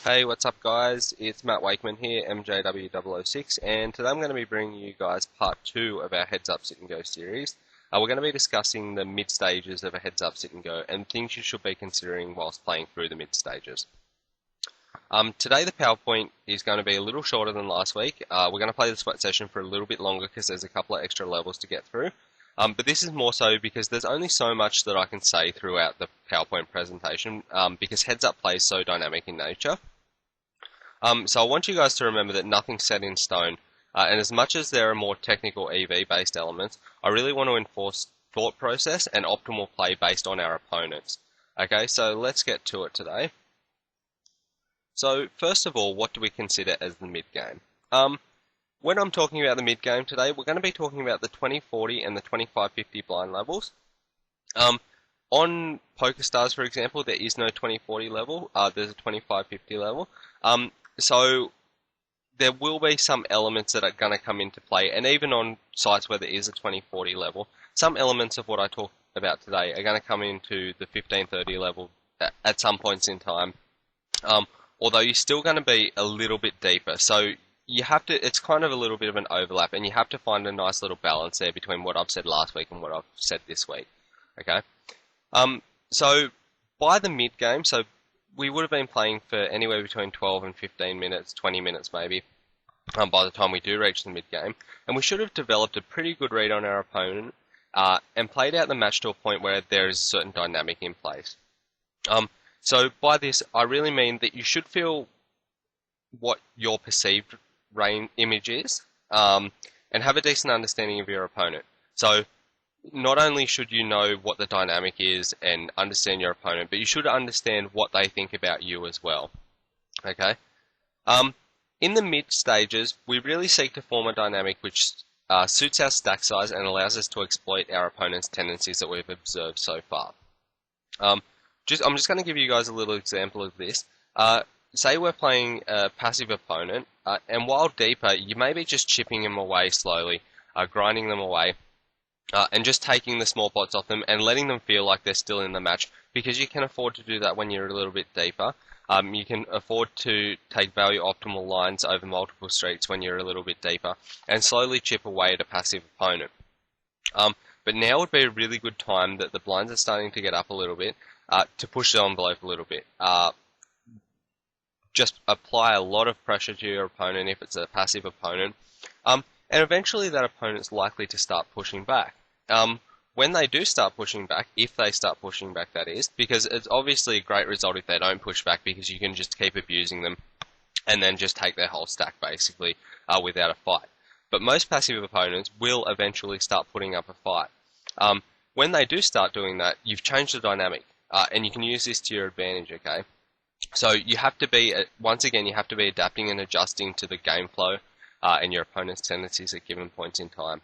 Hey, what's up guys? It's Matt Wakeman here, MJW006, and today I'm going to be bringing you guys part 2 of our Heads Up Sit and Go series. We're going to be discussing the mid stages of a Heads Up Sit and Go and things you should be considering whilst playing through the mid stages. Today the PowerPoint is going to be a little shorter than last week. We're going to play the sweat session for a little bit longer because there's a couple of extra levels to get through. But this is more so because there's only so much that I can say throughout the PowerPoint presentation because Heads Up play is so dynamic in nature. So I want you guys to remember that nothing's set in stone, and as much as there are more technical EV-based elements, I really want to enforce thought process and optimal play based on our opponents. Okay, so let's get to it today. So first of all, what do we consider as the mid-game? When I'm talking about the mid-game today, we're going to be talking about the 2040 and the 2550 blind levels. On PokerStars, for example, there is no 2040 level, there's a 2550 level. So there will be some elements that are going to come into play, and even on sites where there is a 2040 level, some elements of what I talk about today are going to come into the 1530 level at some points in time. Although you're still going to be a little bit deeper, so you have to. It's kind of a little bit of an overlap, and you have to find a nice little balance there between what I've said last week and what I've said this week. Okay. So by the mid game, so we would have been playing for anywhere between 12 and 15 minutes, 20 minutes maybe, by the time we do reach the mid-game. And we should have developed a pretty good read on our opponent and played out the match to a point where there is a certain dynamic in place. So by this, I really mean that you should feel what your perceived image is and have a decent understanding of your opponent. So not only should you know what the dynamic is and understand your opponent, but you should understand what they think about you as well. Okay? In the mid stages, we really seek to form a dynamic which suits our stack size and allows us to exploit our opponent's tendencies that we've observed so far. I'm just going to give you guys a little example of this. Say we're playing a passive opponent, and while deeper, you may be just chipping them away slowly, grinding them away, and just taking the small pots off them and letting them feel like they're still in the match, because you can afford to do that when you're a little bit deeper. You can afford to take value optimal lines over multiple streets when you're a little bit deeper and slowly chip away at a passive opponent. But now would be a really good time that the blinds are starting to get up a little bit to push the envelope a little bit. Just apply a lot of pressure to your opponent if it's a passive opponent. And eventually that opponent's likely to start pushing back. When they do start pushing back, if they start pushing back that is, because it's obviously a great result if they don't push back because you can just keep abusing them and then just take their whole stack basically without a fight. But most passive opponents will eventually start putting up a fight. When they do start doing that, you've changed the dynamic and you can use this to your advantage, okay? So you have to be, once again, you have to be adapting and adjusting to the game flow and your opponent's tendencies at given points in time.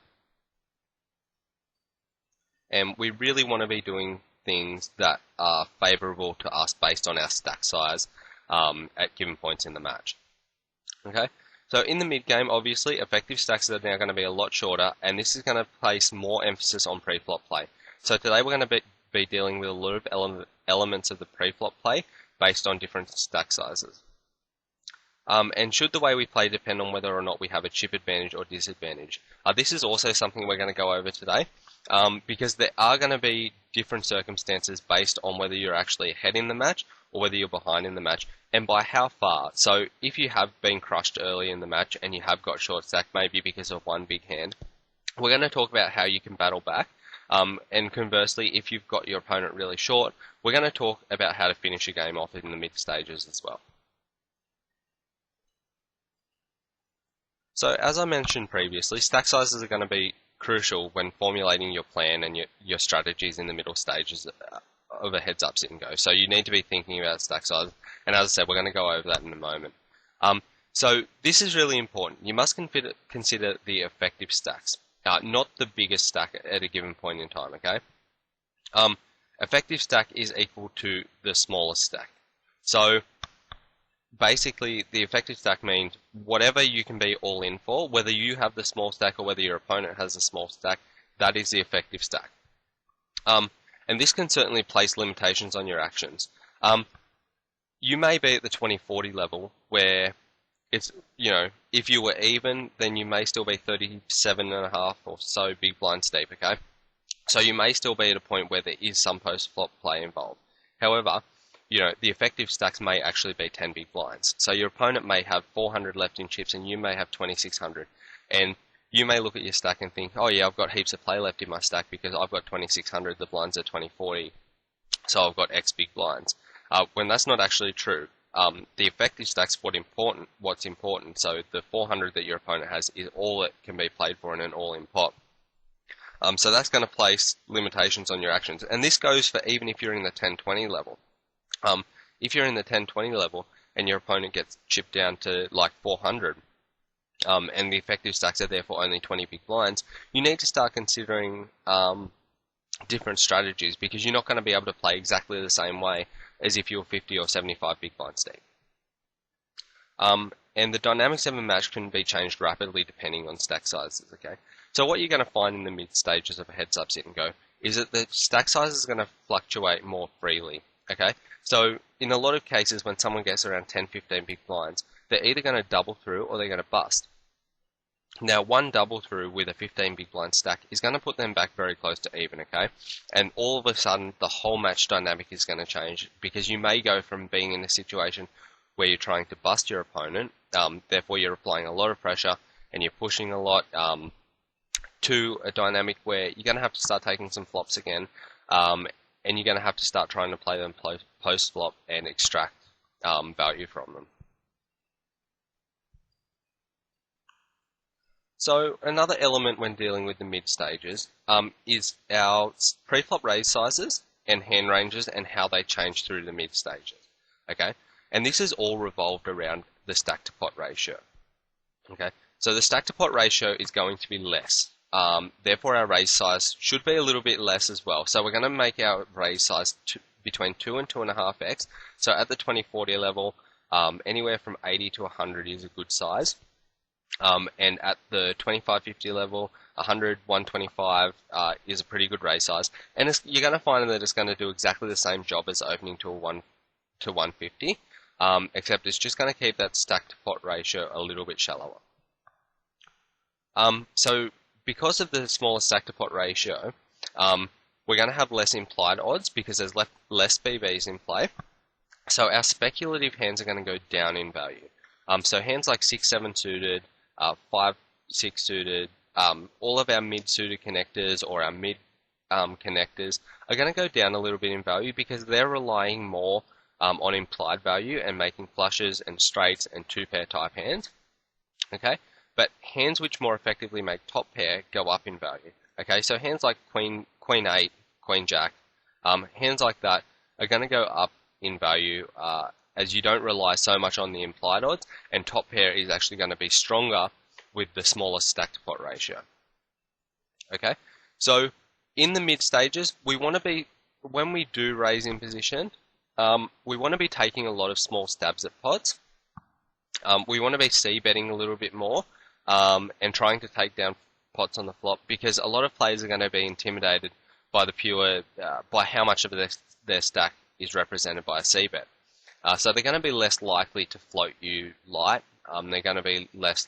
And we really want to be doing things that are favourable to us based on our stack size at given points in the match. Okay, so in the mid game, obviously, effective stacks are now going to be a lot shorter, and this is going to place more emphasis on pre-flop play. So today we're going to be dealing with a lot of elements of the pre-flop play based on different stack sizes. And should the way we play depend on whether or not we have a chip advantage or disadvantage? This is also something we're going to go over today, because there are going to be different circumstances based on whether you're actually ahead in the match or whether you're behind in the match, and by how far. So if you have been crushed early in the match and you have got short stack, maybe because of one big hand, we're going to talk about how you can battle back. And conversely, if you've got your opponent really short, we're going to talk about how to finish a game off in the mid stages as well. So as I mentioned previously, stack sizes are going to be crucial when formulating your plan and your strategies in the middle stages of a heads up sit and go. So you need to be thinking about stack size, and as I said, we're going to go over that in a moment. So this is really important. You must consider the effective stacks, not the biggest stack at a given point in time, okay? Effective stack is equal to the smallest stack. So basically, the effective stack means whatever you can be all in for, whether you have the small stack or whether your opponent has a small stack, that is the effective stack. And this can certainly place limitations on your actions. you may be at the 2040 level where it's, if you were even, then you may still be 37.5 or so big blinds deep, okay? So you may still be at a point where there is some post-flop play involved. However, the effective stacks may actually be 10 big blinds. So your opponent may have 400 left in chips and you may have 2600. And you may look at your stack and think, oh yeah, I've got heaps of play left in my stack because I've got 2600, the blinds are 2040, so I've got X big blinds. When that's not actually true. The effective stack's what's important. So the 400 that your opponent has is all that can be played for in an all-in pot. So that's going to place limitations on your actions. And this goes for even if you're in the 10-20 level. If you're in the 10-20 level and your opponent gets chipped down to like 400, and the effective stacks are therefore only 20 big blinds, you need to start considering different strategies, because you're not going to be able to play exactly the same way as if you're 50 or 75 big blinds deep. And the dynamics of a match can be changed rapidly depending on stack sizes, okay? So what you're going to find in the mid stages of a heads up sit and go is that the stack size is going to fluctuate more freely, okay? So in a lot of cases when someone gets around 10-15 big blinds, they're either going to double through or they're going to bust. Now, one double through with a 15 big blind stack is going to put them back very close to even, okay? And all of a sudden, the whole match dynamic is going to change, because you may go from being in a situation where you're trying to bust your opponent, therefore you're applying a lot of pressure and you're pushing a lot, to a dynamic where you're going to have to start taking some flops again, and you're going to have to start trying to play them post-flop and extract value from them. So another element when dealing with the mid stages is our pre-flop raise sizes and hand ranges and how they change through the mid stages. Okay, and this is all revolved around the stack to pot ratio. Okay, so the stack to pot ratio is going to be less. Therefore, our raise size should be a little bit less as well. So we're going to make our raise size between 2 and 2.5x. So at the 2040 level, anywhere from 80 to 100 is a good size. And at the 2550 level, 100, 125 is a pretty good raise size. And you're going to find that it's going to do exactly the same job as opening to a 1 to 150, except it's just going to keep that stack to pot ratio a little bit shallower. So because of the smaller stack to pot ratio, we're going to have less implied odds because there's less BBs in play. So our speculative hands are going to go down in value. So hands like 6-7 suited, 5-6 suited, all of our mid-suited connectors or our mid connectors are going to go down a little bit in value because they're relying more on implied value and making flushes and straights and two-pair type hands. Okay, but hands which more effectively make top pair go up in value. Okay, so hands like Queen 8, Queen Jack, hands like that are going to go up in value as you don't rely so much on the implied odds, and top pair is actually going to be stronger with the smaller stack to pot ratio. Okay, so in the mid stages, we want to be, when we do raise in position, we want to be taking a lot of small stabs at pots. We want to be c-betting a little bit more and trying to take down pots on the flop, because a lot of players are going to be intimidated by the pure, by how much of their stack is represented by a c-bet. So they're going to be less likely to float you light. They're going to be less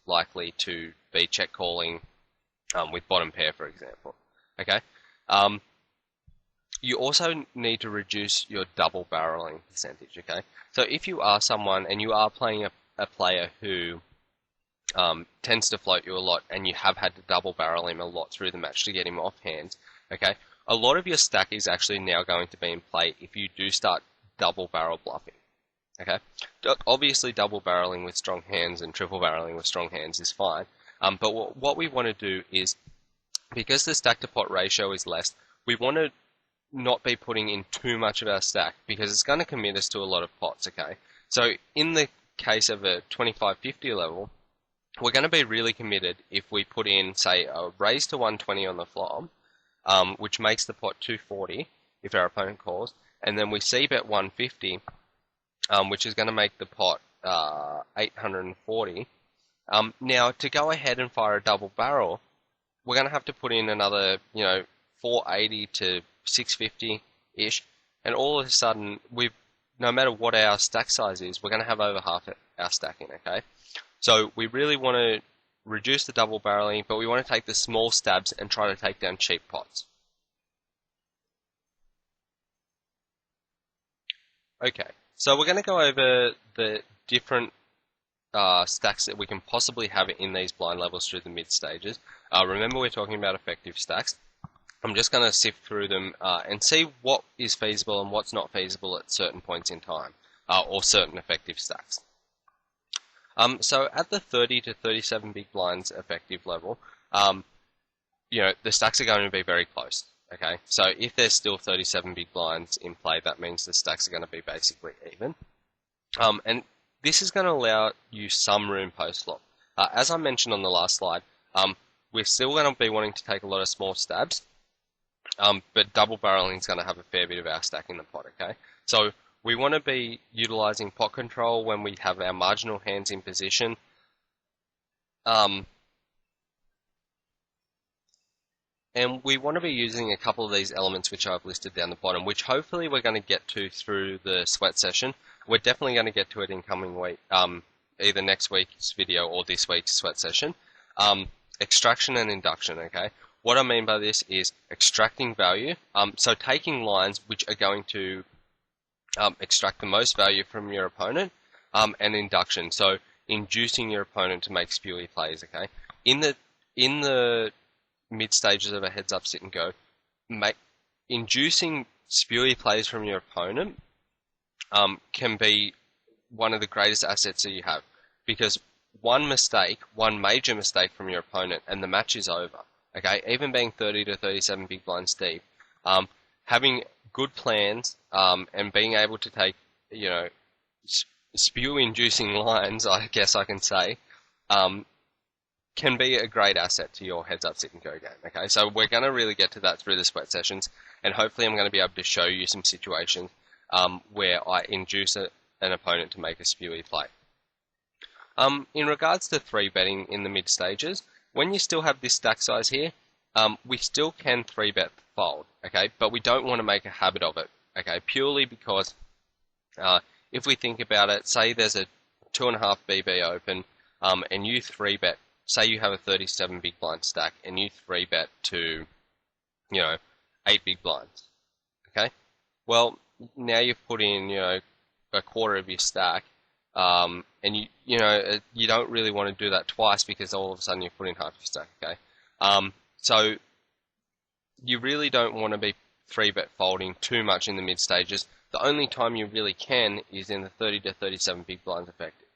likely to be check calling with bottom pair, for example. Okay. You also need to reduce your double barreling percentage. Okay. So if you are someone and you are playing a player who tends to float you a lot, and you have had to double barrel him a lot through the match to get him off hands, okay, a lot of your stack is actually now going to be in play if you do start double barrel bluffing. Okay, obviously double barreling with strong hands and triple barreling with strong hands is fine, but what we want to do is, because the stack to pot ratio is less, we want to not be putting in too much of our stack, because it's going to commit us to a lot of pots. Okay, so in the case of a 2550 level, we're going to be really committed if we put in, say, a raise to 120 on the flop, which makes the pot 240 if our opponent calls, and then we c-bet 150, which is going to make the pot 840. Now, to go ahead and fire a double barrel, we're going to have to put in another, 480 to 650-ish, and all of a sudden, no matter what our stack size is, we're going to have over half our stacking, okay? So we really want to reduce the double barreling, but we want to take the small stabs and try to take down cheap pots. Okay, so we're going to go over the different stacks that we can possibly have in these blind levels through the mid stages. Remember, we're talking about effective stacks. I'm just going to sift through them and see what is feasible and what's not feasible at certain points in time, or certain effective stacks. So at the 30 to 37 big blinds effective level, the stacks are going to be very close. Okay, so if there's still 37 big blinds in play, that means the stacks are going to be basically even. And this is going to allow you some room post-flop. As I mentioned on the last slide, we're still going to be wanting to take a lot of small stabs, but double barreling is going to have a fair bit of our stack in the pot, okay? So we want to be utilizing pot control when we have our marginal hands in position. And we want to be using a couple of these elements which I've listed down the bottom, which hopefully we're going to get to through the sweat session. We're definitely going to get to it in coming week, either next week's video or this week's sweat session. Extraction and induction, okay? What I mean by this is extracting value, so taking lines which are going to extract the most value from your opponent, and induction, so inducing your opponent to make spewy plays, okay? In the mid stages of a heads up sit and go, inducing spewy plays from your opponent can be one of the greatest assets that you have, because one major mistake from your opponent and the match is over. Okay, even being 30 to 37 big blinds deep, having good plans and being able to take, spew-inducing lines, I guess I can say, can be a great asset to your heads-up sit-and-go game. Okay, so we're going to really get to that through the sweat sessions, and hopefully I'm going to be able to show you some situations where I induce an opponent to make a spewy play. In regards to 3-betting in the mid stages, when you still have this stack size here, we still can 3-bet fold, okay, but we don't want to make a habit of it, okay, purely because if we think about it, say there's a 2.5 BB open, and you 3-bet, say you have a 37 big blind stack, and you 3-bet to, 8 big blinds, okay, well, now you've put in, a quarter of your stack, and you don't really want to do that twice because all of a sudden you put in half your stack, okay? So you really don't want to be 3-bet folding too much in the mid stages. The only time you really can is in the 30 to 37 big blinds effective.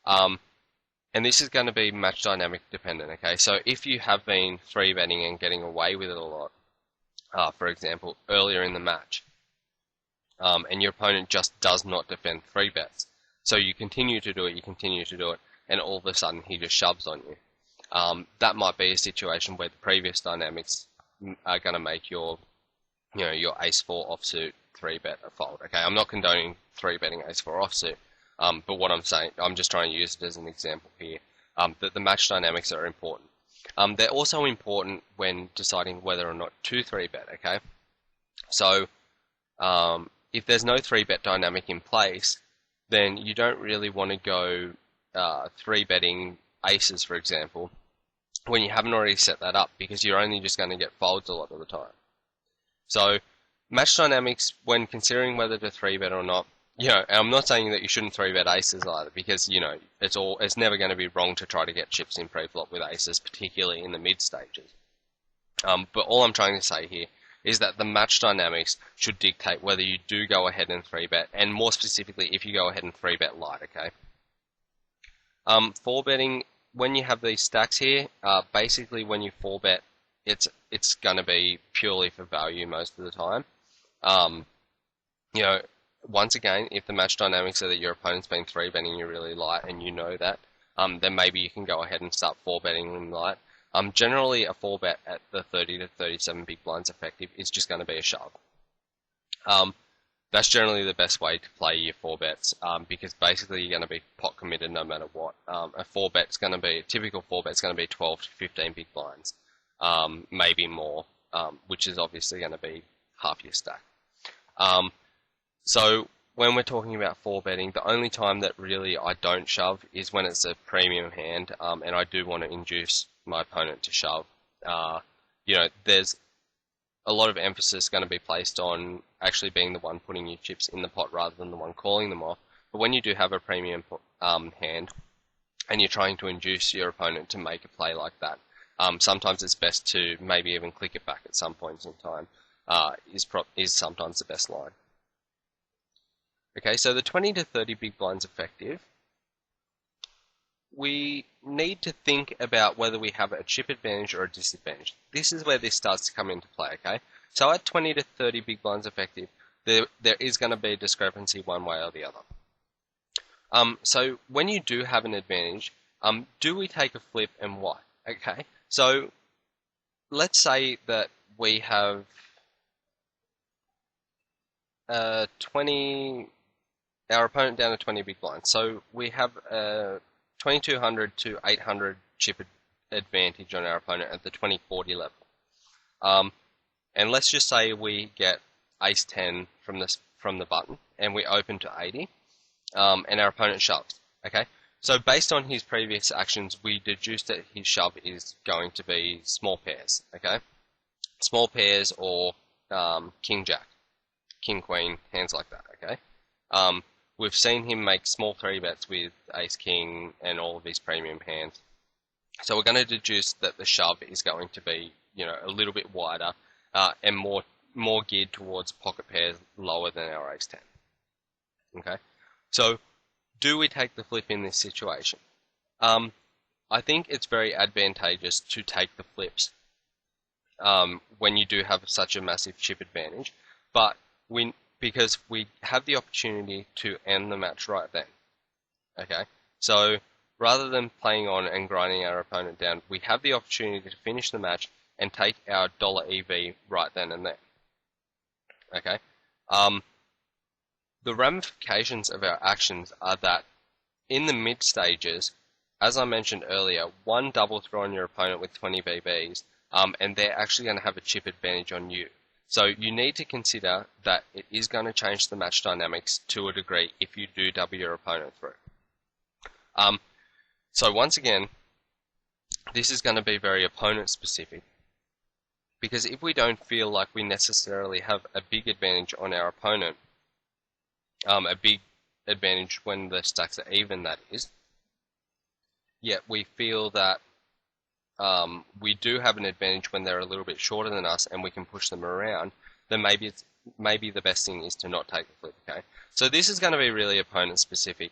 And this is going to be match dynamic dependent, okay? So if you have been 3-betting and getting away with it a lot, for example, earlier in the match, and your opponent just does not defend 3-bets, so you continue to do it, and all of a sudden he just shoves on you. That might be a situation where the previous dynamics are going to make your ace-4 offsuit 3-bet a fold. Okay, I'm not condoning 3-betting ace-4 offsuit, but what I'm saying, I'm just trying to use it as an example here, that the match dynamics are important. They're also important when deciding whether or not to 3-bet, okay? So, if there's no 3-bet dynamic in place, then you don't really want to go 3-betting aces, for example, when you haven't already set that up, because you're only just going to get folds a lot of the time. So, match dynamics, when considering whether to 3-bet or not, and I'm not saying that you shouldn't 3-bet aces either, because, it's never going to be wrong to try to get chips in pre-flop with aces, particularly in the mid stages. But all I'm trying to say here is that the match dynamics should dictate whether you do go ahead and 3-bet, and more specifically, if you go ahead and 3-bet light, okay? 4-betting, when you have these stacks here, basically when you 4-bet, it's going to be purely for value most of the time. Once again, if the match dynamics are that your opponent's been 3-betting you really light and you know that, then maybe you can go ahead and start 4-betting them light. Generally, a 4-bet at the 30 to 37 big blinds effective is just going to be a shove. That's generally the best way to play your 4-bets, because basically you're going to be pot committed no matter what. A typical 4-bet's going to be 12 to 15 big blinds, maybe more, which is obviously going to be half your stack. So when we're talking about 4-betting, the only time that really I don't shove is when it's a premium hand, and I do want to induce my opponent to shove. There's a lot of emphasis going to be placed on actually being the one putting your chips in the pot rather than the one calling them off. But when you do have a premium hand, and you're trying to induce your opponent to make a play like that, sometimes it's best to maybe even click it back at some points in time. Is sometimes the best line. Okay, so the 20 to 30 big blinds effective, we need to think about whether we have a chip advantage or a disadvantage. This is where this starts to come into play, okay? So at 20 to 30 big blinds effective, there is going to be a discrepancy one way or the other. So when you do have an advantage, do we take a flip and why? Okay, so let's say that we have 20, our opponent down to 20 big blinds. So we have 2200 to 800 chip advantage on our opponent at the 2040 level. And let's just say we get ace 10 from the button and we open to 80, and our opponent shoves. Okay, so based on his previous actions, we deduce that his shove is going to be small pairs. Okay, small pairs or king jack, king queen, hands like that. Okay, we've seen him make small 3-bets with ace king and all of his premium hands. So we're going to deduce that the shove is going to be, a little bit wider and more geared towards pocket pairs lower than our ace 10. Okay, so do we take the flip in this situation? I think it's very advantageous to take the flips when you do have such a massive chip advantage, but because we have the opportunity to end the match right then. Okay, so rather than playing on and grinding our opponent down, we have the opportunity to finish the match and take our dollar EV right then and there. Okay, the ramifications of our actions are that in the mid stages, as I mentioned earlier, one double throw on your opponent with 20 BBs, and they're actually going to have a chip advantage on you. So you need to consider that it is going to change the match dynamics to a degree if you do double your opponent through. So once again, this is going to be very opponent specific, because if we don't feel like we necessarily have a big advantage on our opponent, a big advantage when the stacks are even, that is, yet we feel that we do have an advantage when they're a little bit shorter than us and we can push them around, then maybe the best thing is to not take the flip. Okay, so this is going to be really opponent specific,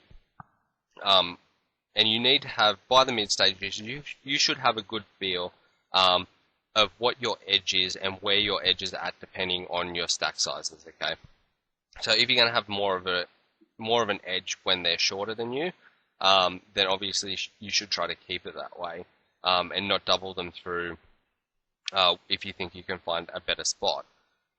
and you need to have, by the mid stages, you should have a good feel of what your edge is and where your edge is at depending on your stack sizes. Okay, so if you're going to have more of an edge when they're shorter than you, then obviously you should try to keep it that way. And not double them through if you think you can find a better spot.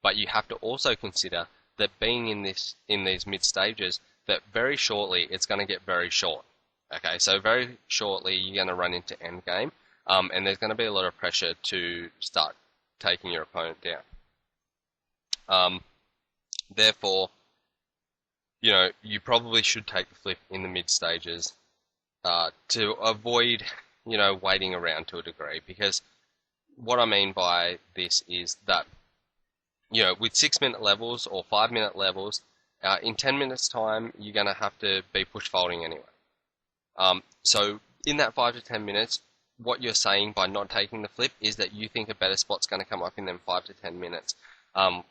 But you have to also consider that being in these mid stages, that very shortly it's going to get very short. Okay, so very shortly you're going to run into endgame, and there's going to be a lot of pressure to start taking your opponent down. Therefore, you probably should take the flip in the mid stages to avoid waiting around to a degree, because what I mean by this is that, with 6-minute levels or 5-minute levels, in 10 minutes time, you're going to have to be push folding anyway. So in that 5 to 10 minutes, what you're saying by not taking the flip is that you think a better spot's going to come up in them 5 to 10 minutes. And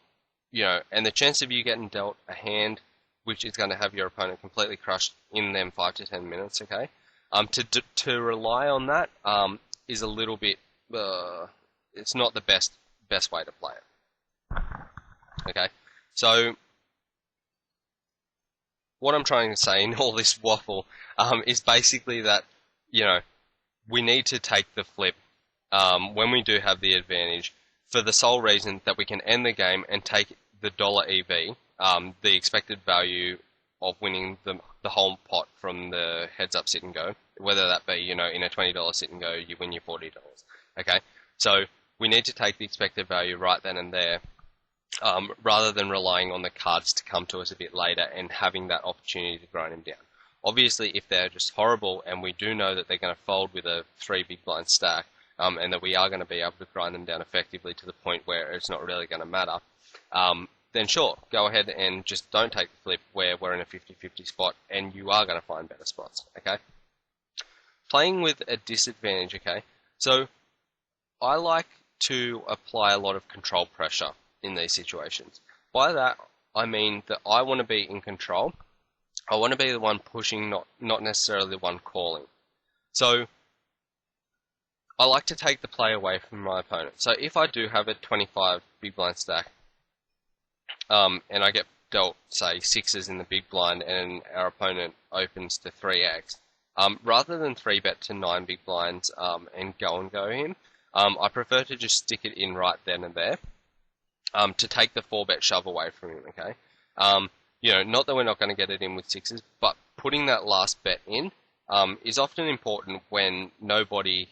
the chance of you getting dealt a hand which is going to have your opponent completely crushed in them 5 to 10 minutes, okay? To rely on that is a little bit, it's not the best way to play it. Okay, so what I'm trying to say in all this waffle is basically that, we need to take the flip when we do have the advantage for the sole reason that we can end the game and take the dollar EV, the expected value of winning the whole pot from the heads up sit and go, whether that be, in a $20 sit and go, you win your $40. Okay, so we need to take the expected value right then and there, rather than relying on the cards to come to us a bit later and having that opportunity to grind them down. Obviously, if they're just horrible and we do know that they're going to fold with a 3 big blind stack, and that we are going to be able to grind them down effectively to the point where it's not really going to matter, then sure, go ahead and just don't take the flip where we're in a 50-50 spot and you are going to find better spots, okay? Playing with a disadvantage, okay? So I like to apply a lot of control pressure in these situations. By that, I mean that I want to be in control. I want to be the one pushing, not necessarily the one calling. So I like to take the play away from my opponent. So if I do have a 25 big blind stack, and I get dealt, say, 6s in the big blind and our opponent opens to 3x, rather than 3-bet to 9 big blinds and go him, I prefer to just stick it in right then and there to take the 4-bet shove away from him, okay? Not that we're not going to get it in with 6s, but putting that last bet in is often important when nobody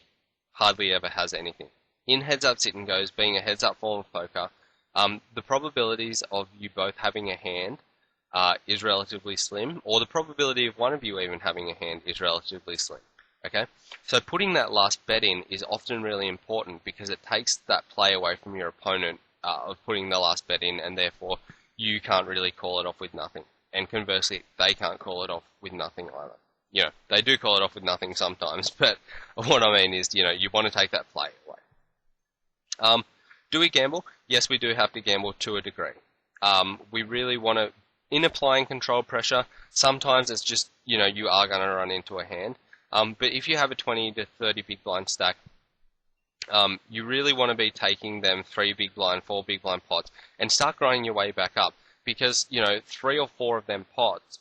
hardly ever has anything. In heads-up sit-and-goes, being a heads-up form of poker, the probabilities of you both having a hand is relatively slim, or the probability of one of you even having a hand is relatively slim. Okay, so putting that last bet in is often really important because it takes that play away from your opponent of putting the last bet in, and therefore you can't really call it off with nothing. And conversely, they can't call it off with nothing either. They do call it off with nothing sometimes, but what I mean is, you want to take that play away. Do we gamble? Yes, we do have to gamble to a degree. We really want to, in applying control pressure, sometimes it's just, you are going to run into a hand. But if you have a 20 to 30 big blind stack, you really want to be taking them 3 big blind, 4 big blind pots and start grinding your way back up, because 3 or 4 of them pots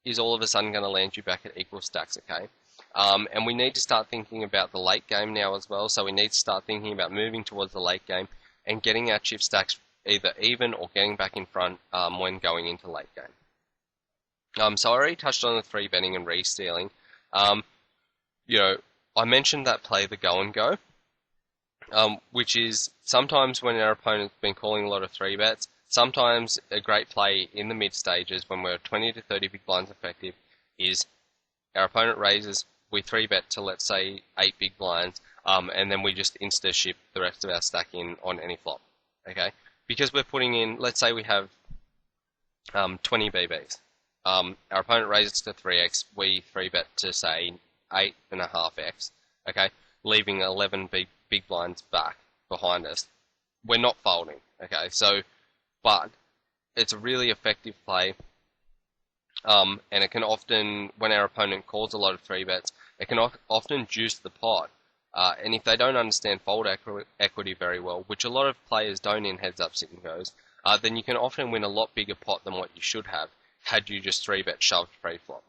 is all of a sudden going to land you back at equal stacks, okay? And we need to start thinking about the late game now as well, so we need to start thinking about moving towards the late game and getting our chip stacks either even or getting back in front when going into late game. So I already touched on the 3 betting and re-stealing. I mentioned that play the go and go, which is sometimes when our opponent's been calling a lot of 3 bets, sometimes a great play in the mid stages when we're 20 to 30 big blinds effective is our opponent raises, we 3 bet to, let's say, 8 big blinds, and then we just insta ship the rest of our stack in on any flop, okay? Because we're putting in, let's say we have 20 BBs. Our opponent raises to 3x, we 3 bet to, say, 8.5x, okay? Leaving 11 big blinds back behind us. We're not folding, okay? So, but it's a really effective play, and it can often, when our opponent calls a lot of 3 bets, it can often juice the pot. And if they don't understand fold equity very well, which a lot of players don't in heads-up sit-and-goes, then you can often win a lot bigger pot than what you should have had you just 3-bet shoved pre-flop.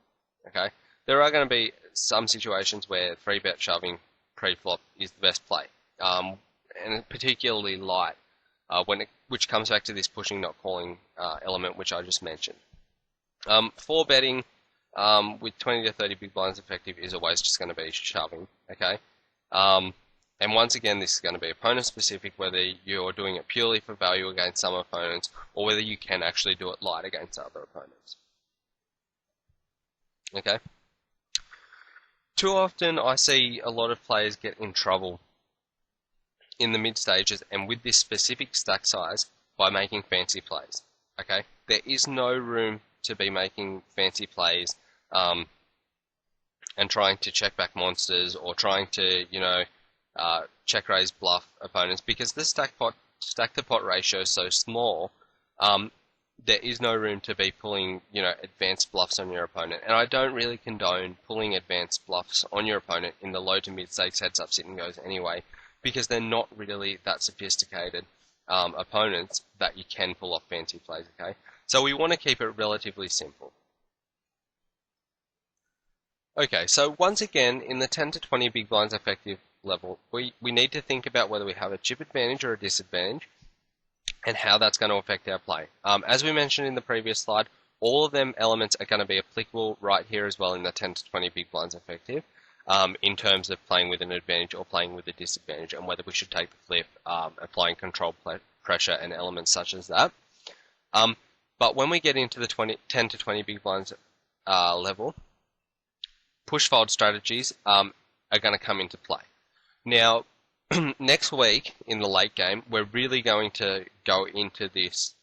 Okay, there are going to be some situations where 3-bet shoving pre-flop is the best play, and particularly light, which comes back to this pushing not calling element which I just mentioned. 4 betting with 20 to 30 big blinds effective is always just going to be shoving. Okay. And once again, this is going to be opponent specific, whether you're doing it purely for value against some opponents, or whether you can actually do it light against other opponents. Okay? Too often I see a lot of players get in trouble in the mid stages and with this specific stack size by making fancy plays. Okay? There is no room to be making fancy plays and trying to check back monsters or trying to, check raise bluff opponents, because the stack to pot ratio is so small. There is no room to be pulling, advanced bluffs on your opponent. And I don't really condone pulling advanced bluffs on your opponent in the low to mid stakes heads up sit and goes anyway, because they're not really that sophisticated opponents that you can pull off fancy plays, okay? So we want to keep it relatively simple. Okay, so once again, in the 10 to 20 big blinds effective level, we need to think about whether we have a chip advantage or a disadvantage and how that's going to affect our play. As we mentioned in the previous slide, all of them elements are going to be applicable right here as well in the 10 to 20 big blinds effective. in terms of playing with an advantage or playing with a disadvantage, and whether we should take the flip, applying control pressure and elements such as that. But when we get into the 10 to 20 big blinds level, push fold strategies are going to come into play. Now, next week in the late game, we're really going to go into this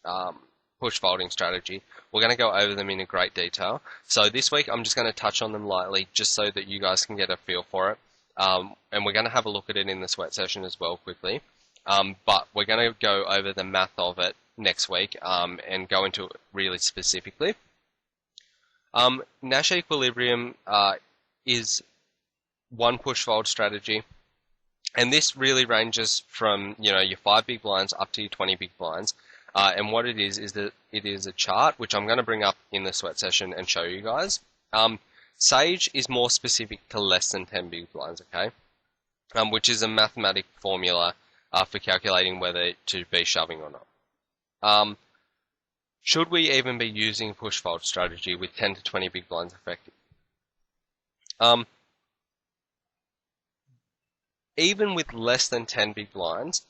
push folding strategy. We're going to go over them in great detail. So this week, I'm just going to touch on them lightly, just so that you guys can get a feel for it. And we're going to have a look at it in the sweat session as well quickly. But we're going to go over the math of it next week and go into it really specifically. Nash equilibrium is one push fold strategy. And this really ranges from, your 5 big blinds up to your 20 big blinds. And what it is that it is a chart, which I'm going to bring up in the sweat session and show you guys. Sage is more specific to less than 10 big blinds, okay? Which is a mathematic formula for calculating whether to be shoving or not. Should we even be using push fold strategy with 10 to 20 big blinds effective? Even with less than 10 big blinds,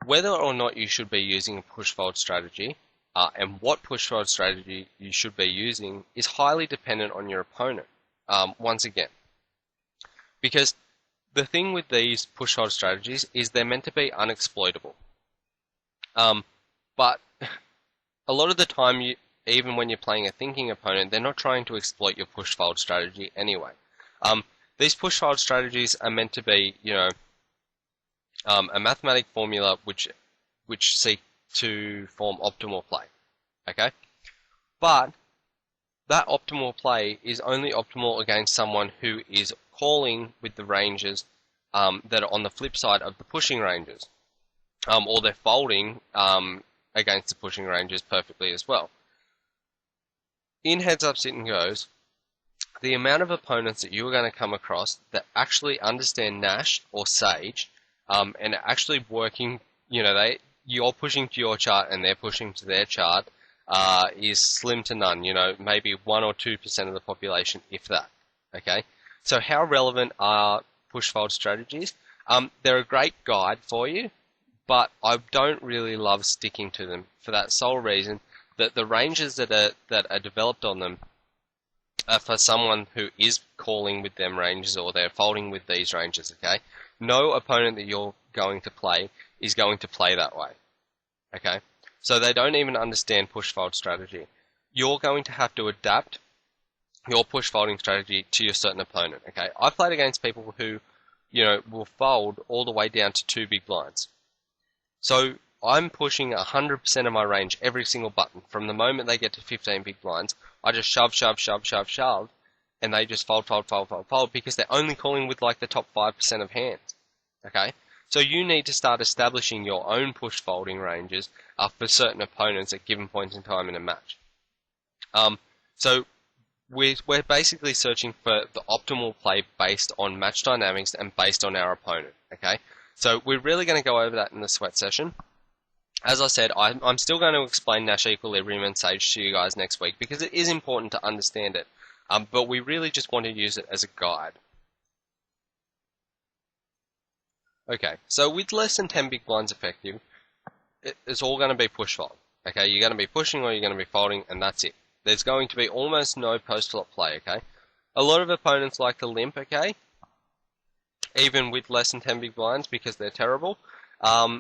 whether or not you should be using a push fold strategy and what push fold strategy you should be using is highly dependent on your opponent, once again. Because the thing with these push fold strategies is they're meant to be unexploitable. But a lot of the time, even when you're playing a thinking opponent, they're not trying to exploit your push fold strategy anyway. These push fold strategies are meant to be, a mathematic formula which seek to form optimal play. Okay? But that optimal play is only optimal against someone who is calling with the ranges that are on the flip side of the pushing ranges. Or they're folding against the pushing ranges perfectly as well. In heads up sit and goes, the amount of opponents that you are going to come across that actually understand Nash or Sage and are actually working, you're pushing to your chart and they're pushing to their chart is slim to none, maybe 1 or 2% of the population, if that. Okay? So how relevant are push fold strategies? They're a great guide for you, but I don't really love sticking to them for that sole reason that the ranges that are developed on them for someone who is calling with them ranges or they're folding with these ranges, okay? No opponent that you're going to play is going to play that way, okay? So they don't even understand push-fold strategy. You're going to have to adapt your push-folding strategy to your certain opponent, okay? I've played against people who, will fold all the way down to 2 big blinds. So I'm pushing 100% of my range every single button. From the moment they get to 15 big blinds, I just shove, and they just fold, because they're only calling with like the top 5% of hands. Okay? So you need to start establishing your own push folding ranges for certain opponents at given points in time in a match. So we're basically searching for the optimal play based on match dynamics and based on our opponent. Okay? So we're really going to go over that in the sweat session. As I said, I'm still going to explain Nash equilibrium and Sage to you guys next week because it is important to understand it. But we really just want to use it as a guide. Okay, so with less than 10 big blinds effective, it's all going to be push fold. Okay, you're going to be pushing or you're going to be folding, and that's it. There's going to be almost no post-flop play, okay? A lot of opponents like to limp, okay? Even with less than 10 big blinds because they're terrible.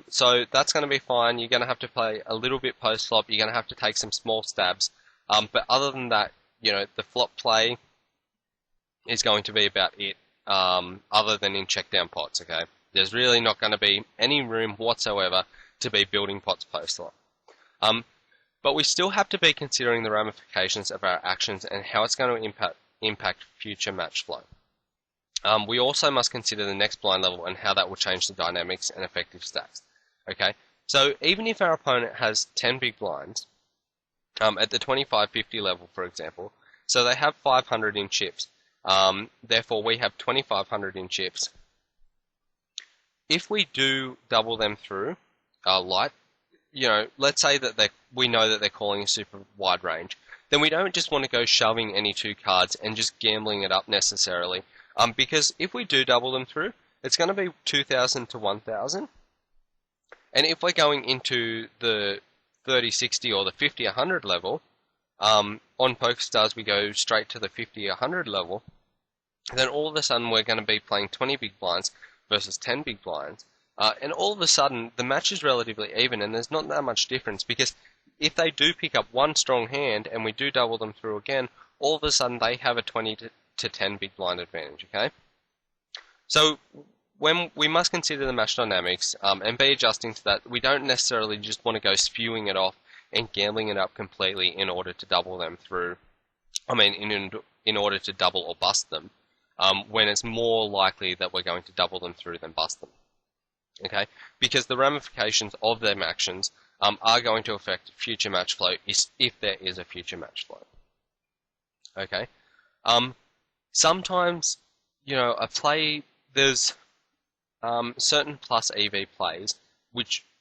So that's going to be fine. You're going to have to play a little bit post-flop. You're going to have to take some small stabs. But other than that, the flop play is going to be about it, other than in check-down pots, okay? There's really not going to be any room whatsoever to be building pots post-flop. But we still have to be considering the ramifications of our actions and how it's going to impact future match flow. We also must consider the next blind level and how that will change the dynamics and effective stacks. Okay, so even if our opponent has 10 big blinds, at the 25-50 level, for example, so they have 500 in chips, therefore we have 2,500 in chips. If we do double them through light, let's say that we know that they're calling a super wide range. then we don't just want to go shoving any two cards and just gambling it up necessarily. Because if we do double them through, it's going to be 2,000 to 1,000. And if we're going into the 30, 60 or the 50, 100 level, on PokerStars we go straight to the 50, 100 level, then all of a sudden we're going to be playing 20 big blinds versus 10 big blinds. And all of a sudden the match is relatively even and there's not that much difference, because if they do pick up one strong hand and we do double them through again, all of a sudden they have a 20 to 10 big blind advantage, okay? So when we must consider the match dynamics and be adjusting to that. We don't necessarily just want to go spewing it off and gambling it up completely in order to double them through. I mean, in order to double or bust them, when it's more likely that we're going to double them through than bust them. Okay, because the ramifications of them actions are going to affect future match flow if there is a future match flow. Okay, sometimes, you know, there's certain plus EV plays,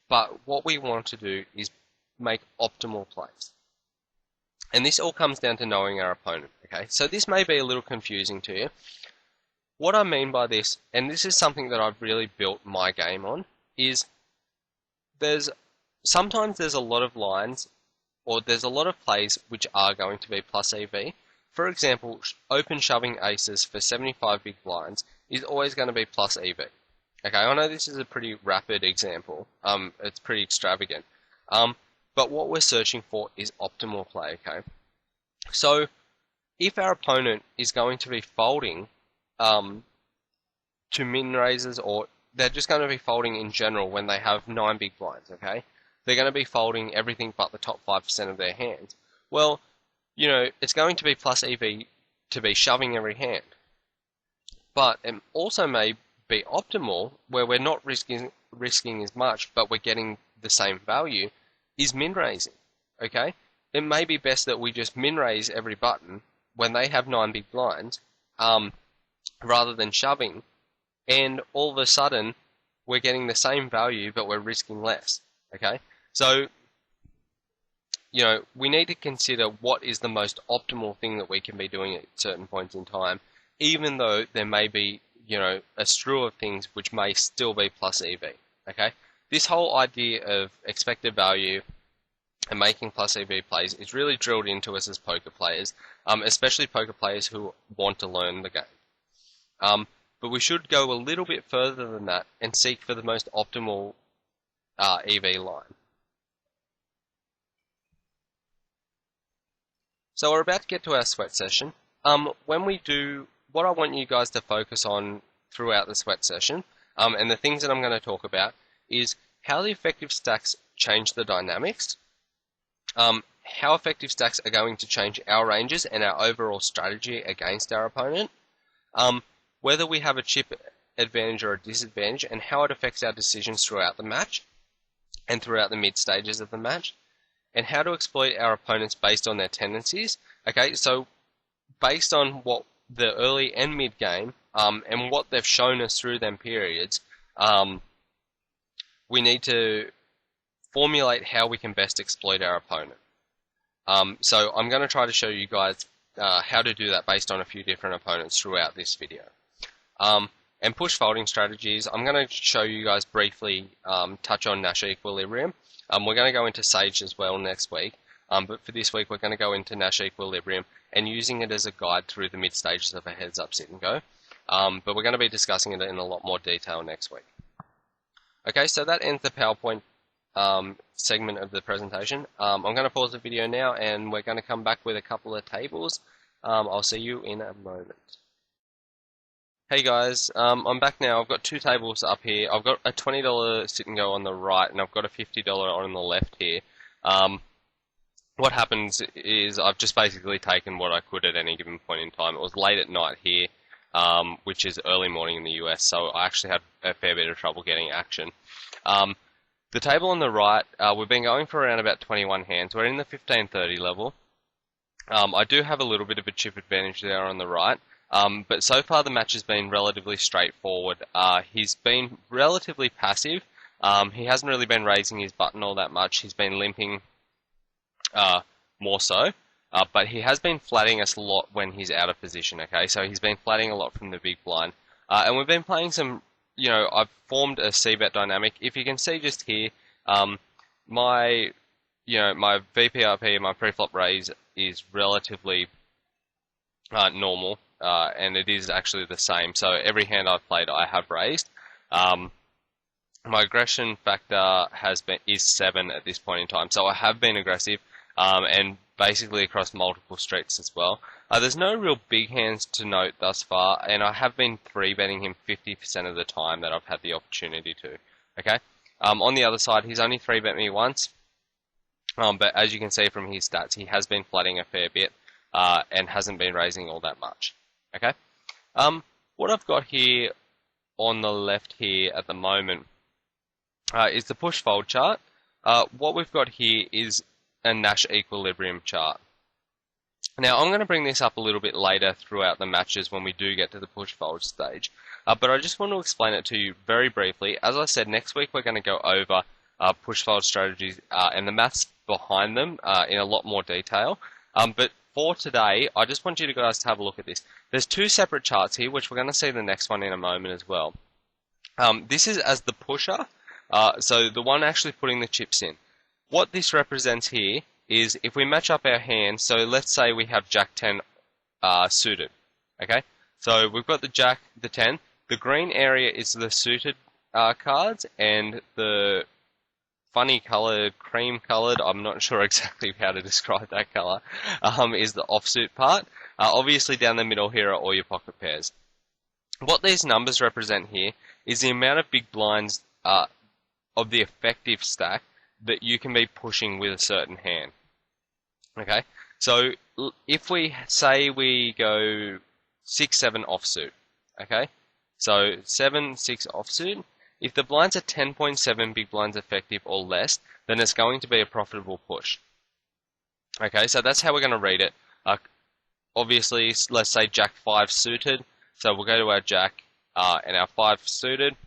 but what we want to do is make optimal plays. And this all comes down to knowing our opponent, okay? So this may be a little confusing to you. What I mean by this, and this is something that I've really built my game on, is sometimes there's a lot of lines, or there's a lot of plays which are going to be plus EV. For example, open shoving aces for 75 big blinds is always going to be plus EV. Okay, I know this is a pretty rapid example. It's pretty extravagant. But what we're searching for is optimal play, okay? So, if our opponent is going to be folding to min raises, or they're just going to be folding in general when they have 9 big blinds, okay? They're going to be folding everything but the top 5% of their hands. Well, you know, it's going to be plus EV to be shoving every hand. But it also may be optimal, where we're not risking as much, but we're getting the same value, is min raising. Okay, it may be best that we just min raise every button when they have 9 big blinds, rather than shoving, and all of a sudden we're getting the same value, but we're risking less. Okay, so you know, we need to consider what is the most optimal thing that we can be doing at certain points in time, even though there may be, you know, a slew of things which may still be plus EV. Okay, this whole idea of expected value and making plus EV plays is really drilled into us as poker players, especially poker players who want to learn the game. But we should go a little bit further than that and seek for the most optimal EV line. So we're about to get to our sweat session. When we do, what I want you guys to focus on throughout the sweat session, and the things that I'm going to talk about, is how the effective stacks change the dynamics, how effective stacks are going to change our ranges and our overall strategy against our opponent, whether we have a chip advantage or a disadvantage, and how it affects our decisions throughout the match and throughout the mid stages of the match, and how to exploit our opponents based on their tendencies. Okay, so based on what the early and mid game, and what they've shown us through them periods, we need to formulate how we can best exploit our opponent. So I'm going to try to show you guys how to do that based on a few different opponents throughout this video. And push folding strategies, I'm going to show you guys briefly touch on Nash Equilibrium. We're going to go into Sage as well next week, but for this week we're going to go into Nash Equilibrium and using it as a guide through the mid stages of a heads up sit and go. But we're going to be discussing it in a lot more detail next week. Okay, so that ends the PowerPoint segment of the presentation. I'm going to pause the video now and we're going to come back with a couple of tables. I'll see you in a moment. Hey guys, I'm back now. I've got two tables up here. I've got a $20 sit and go on the right and I've got a $50 on the left here. What happens is I've just basically taken what I could at any given point in time. It was late at night here, which is early morning in the US, so I actually had a fair bit of trouble getting action. The table on the right, we've been going for around about 21 hands. We're in the 15-30 level. I do have a little bit of a chip advantage there on the right. But so far the match has been relatively straightforward. He's been relatively passive. He hasn't really been raising his button all that much. He's been limping more so. but he has been flatting us a lot when he's out of position, okay? So he's been flatting a lot from the big blind. And we've been playing some, I've formed a C-bet dynamic. If you can see just here, my VPRP, my pre-flop raise is relatively normal, and it is actually the same. So every hand I've played, I have raised. My aggression factor is 7 at this point in time, so I have been aggressive, and basically across multiple streets as well. There's no real big hands to note thus far, and I have been 3-betting him 50% of the time that I've had the opportunity to. Okay. On the other side, he's only 3-bet me once, but as you can see from his stats, he has been flooding a fair bit, and hasn't been raising all that much. Okay. What I've got here on the left here at the moment is the push-fold chart. What we've got here is a Nash equilibrium chart. Now, I'm going to bring this up a little bit later throughout the matches when we do get to the push-fold stage, but I just want to explain it to you very briefly. As I said, next week we're going to go over push-fold strategies and the maths behind them in a lot more detail. But for today, I just want you guys to have a look at this. There's 2 separate charts here, which we're going to see the next one in a moment as well. This is as the pusher, so the one actually putting the chips in. What this represents here is if we match up our hands, so let's say we have Jack 10 suited, okay? So we've got the Jack, the 10. The green area is the suited cards, and the funny coloured, cream coloured, I'm not sure exactly how to describe that colour, is the offsuit part. Obviously down the middle here are all your pocket pairs. What these numbers represent here is the amount of big blinds of the effective stack that you can be pushing with a certain hand. Okay, so if we say we go 6-7 offsuit, okay, so 7-6 offsuit, if the blinds are 10.7 big blinds effective or less, then it's going to be a profitable push. Okay, so that's how we're going to read it. Obviously, let's say Jack 5 suited, so we'll go to our Jack and our 5 suited.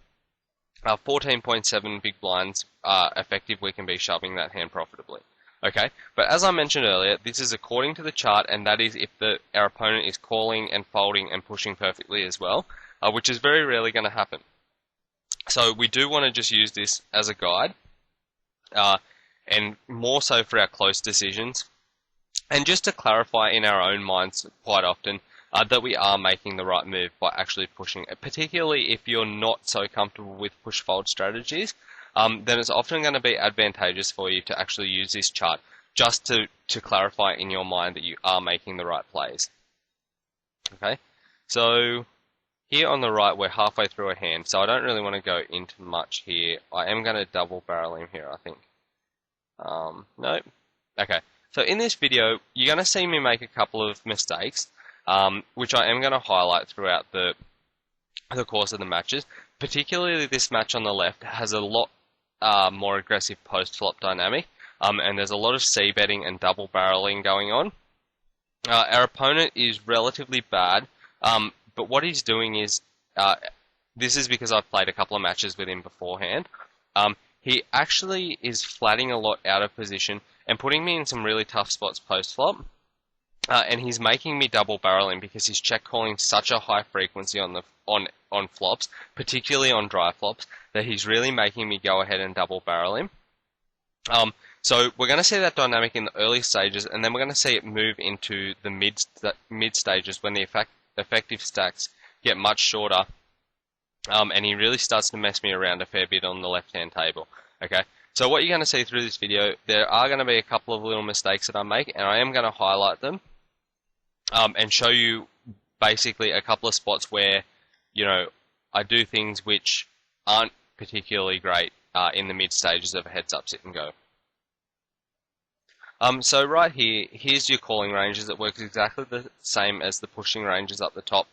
14.7 big blinds effective, we can be shoving that hand profitably. Okay, but as I mentioned earlier, this is according to the chart, and that is if our opponent is calling and folding and pushing perfectly as well, which is very rarely going to happen. So we do want to just use this as a guide, and more so for our close decisions, and just to clarify in our own minds quite often that we are making the right move by actually pushing, particularly if you're not so comfortable with push-fold strategies. Then it's often going to be advantageous for you to actually use this chart just to clarify in your mind that you are making the right plays. Okay, so here on the right, we're halfway through a hand, so I don't really want to go into much here. I am going to double barrel him here, I think. Nope. Okay, so in this video, you're going to see me make a couple of mistakes, which I am going to highlight throughout the course of the matches. Particularly this match on the left has a lot more aggressive post-flop dynamic, and there's a lot of c-betting and double barreling going on. Our opponent is relatively bad, but what he's doing is, this is because I've played a couple of matches with him beforehand, he actually is flatting a lot out of position and putting me in some really tough spots post-flop. And he's making me double barrel him because he's check calling such a high frequency on flops, particularly on dry flops, that he's really making me go ahead and double barrel him. So we're going to see that dynamic in the early stages, and then we're going to see it move into the mid stages when the effective stacks get much shorter, and he really starts to mess me around a fair bit on the left-hand table. Okay. So what you're going to see through this video, there are going to be a couple of little mistakes that I make, and I am going to highlight them and show you basically a couple of spots where, I do things which aren't particularly great in the mid stages of a heads-up sit and go. So right here, here's your calling ranges. It works exactly the same as the pushing ranges up the top.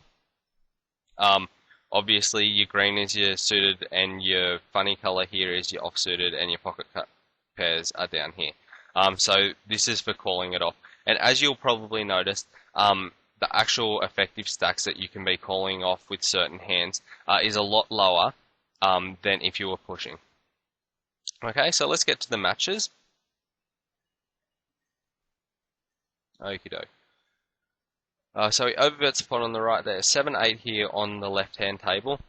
Obviously, your green is your suited, and your funny color here is your off-suited, and your pocket pairs are down here. So this is for calling it off. And as you'll probably notice, the actual effective stacks that you can be calling off with certain hands is a lot lower than if you were pushing. Okay, so let's get to the matches. Okie doke. So he overbets the pot on the right there. 7-8 here on the left-hand table.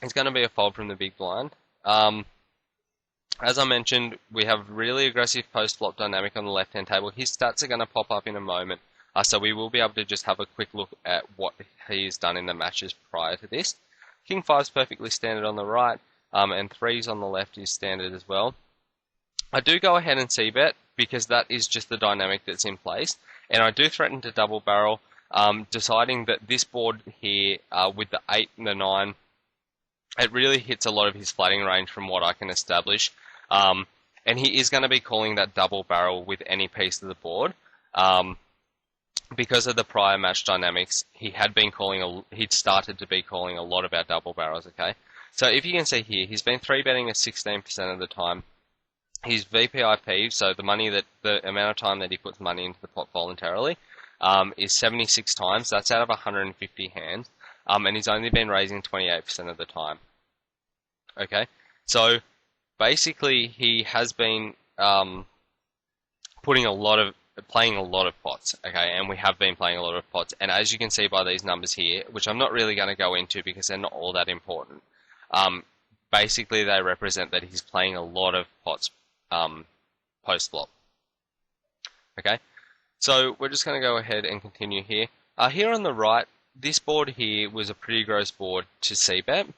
It's going to be a fold from the big blind. As I mentioned, we have really aggressive post-flop dynamic on the left-hand table. His stats are going to pop up in a moment, so we will be able to just have a quick look at what he's done in the matches prior to this. King 5 is perfectly standard on the right, and 3s on the left is standard as well. I do go ahead and c-bet because that is just the dynamic that's in place, and I do threaten to double barrel, deciding that this board here with the 8 and the 9, it really hits a lot of his flatting range from what I can establish, and he is going to be calling that double barrel with any piece of the board. Because of the prior match dynamics, he'd started to be calling a lot of our double barrels, okay? So if you can see here, he's been 3-betting at 16% of the time. His VPIP, so the amount of time that he puts money into the pot voluntarily, is 76 times. That's out of 150 hands, and he's only been raising 28% of the time. Okay, so basically he has been playing a lot of pots, okay, and we have been playing a lot of pots, and as you can see by these numbers here, which I'm not really going to go into because they're not all that important, basically they represent that he's playing a lot of pots post-flop. Okay, so we're just going to go ahead and continue here. Here on the right, this board here was a pretty gross board to c-bet,